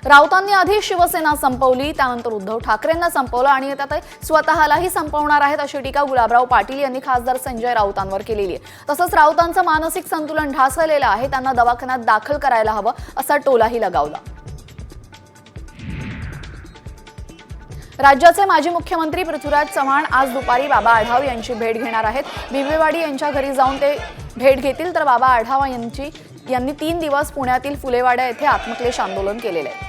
राऊतांनी आधी शिवसेना संपवली, त्यानंतर उद्धव ठाकरेंना संपवलं आणि आता ते स्वतःलाही संपवणार आहेत अशी टीका गुलाबराव पाटील यांनी खासदार संजय राऊतांवर केलेली आहे। तसंच राऊतांचं मानसिक संतुलन ढासळलेलं आहे, त्यांना दवाखान्यात दाखल करायला हवं असा टोलाही लगावला। राज्याचे माजी मुख्यमंत्री पृथ्वीराज चव्हाण आज दुपारी बाबा आढाव यांची भेट घेणार आहेत। बिबवेवाडी यांच्या घरी जाऊन ते भेट घेतील, तर बाबा आढाव यांनी 3 दिवस पुण्यातील फुलेवाडा येथे आत्मक्लेश आंदोलन केलेले आहे।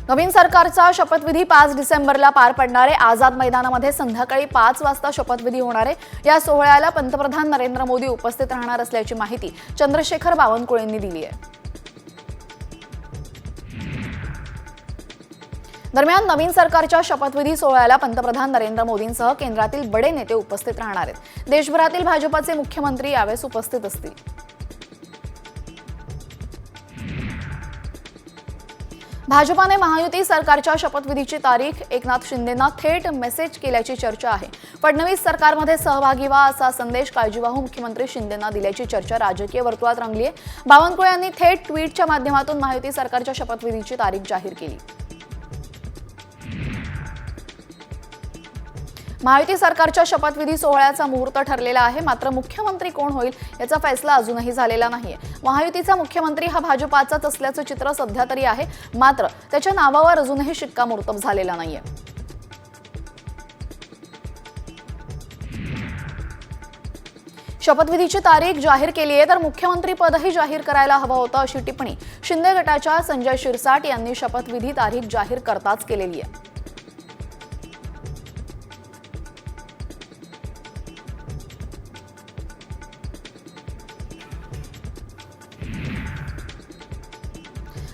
नवीन सरकारचा शपथविधी 5 डिसेंबरला पार पडणार आहे। आझाद मैदानामध्ये संध्याकाळी 5 वाजता शपथविधी होणार आहे। या सोहळ्याला पंतप्रधान नरेंद्र मोदी उपस्थित राहणार असल्याची माहिती चंद्रशेखर बावनकुळेंनी दिली आहे। दरम्यान नवीन सरकारच्या शपथविधी सोहळ्याला पंतप्रधान नरेंद्र मोदींसह केंद्रातील बडे नेते उपस्थित राहणार आहेत। देशभरातील भाजपाचे मुख्यमंत्री यावेळी उपस्थित असतील। भाजपाने महायुती सरकारच्या शपथविधीची तारीख एकनाथ शिंदेंना थेट मेसेज केल्याची चर्चा आहे। फडणवीस सरकारमध्ये सहभागी व्हा असा संदेश काळजीवाहू मुख्यमंत्री शिंदेंना दिल्याची चर्चा राजकीय वर्तुळात रंगली आहे। बावनकुळे यांनी थेट ट्विटच्या माध्यमातून महायुती सरकारच्या शपथविधीची तारीख जाहीर केली। महायुती सरकारच्या शपथविधी सोहळ्याचा मुहूर्त ठरलेला आहे, मात्र मुख्यमंत्री कोण होईल याचा फैसला अजूनही झालेला नाहीये। महायुतीचा मुख्यमंत्री हा भाजपाचाच असल्याचं चित्र सध्या तरी आहे, मात्र त्याच्या नावावर अजूनही शिक्कामोर्तब झालेला नाहीये। शपथविधीची तारीख जाहीर केली आहे, तर मुख्यमंत्री पदही जाहीर करायला हवं होतं अशी टिप्पणी शिंदे गटाच्या संजय शिरसाट यांनी शपथविधी तारीख जाहीर करताच केलेली आहे।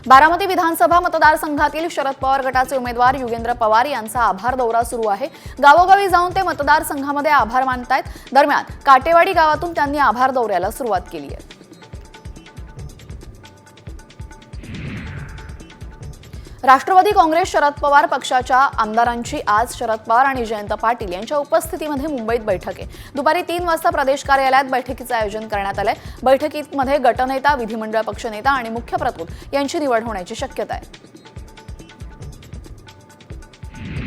बारामती विधानसभा मतदारसंघातील शरद पवार गटाचे उमेदवार युगेंद्र पवार यांचा आभार दौरा सुरू आहे। गावोगावी जाऊन ते मतदारसंघामध्ये आभार मानतायत। दरम्यान काटेवाडी गावातून त्यांनी आभार दौऱ्याला सुरुवात केली आहे। राष्ट्रवादी काँग्रेस शरद पवार पक्षाच्या आमदारांची आज शरद पवार आणि जयंत पाटील यांच्या उपस्थितीमध्ये मुंबईत बैठक आहे। दुपारी 3 वाजता प्रदेश कार्यालयात बैठकीचे आयोजन करण्यात आले। बैठकीमध्ये गटनेता, विधिमंडळ पक्षनेता आणि मुख्य प्रतोद यांची निवड होण्याची शक्यता आहे।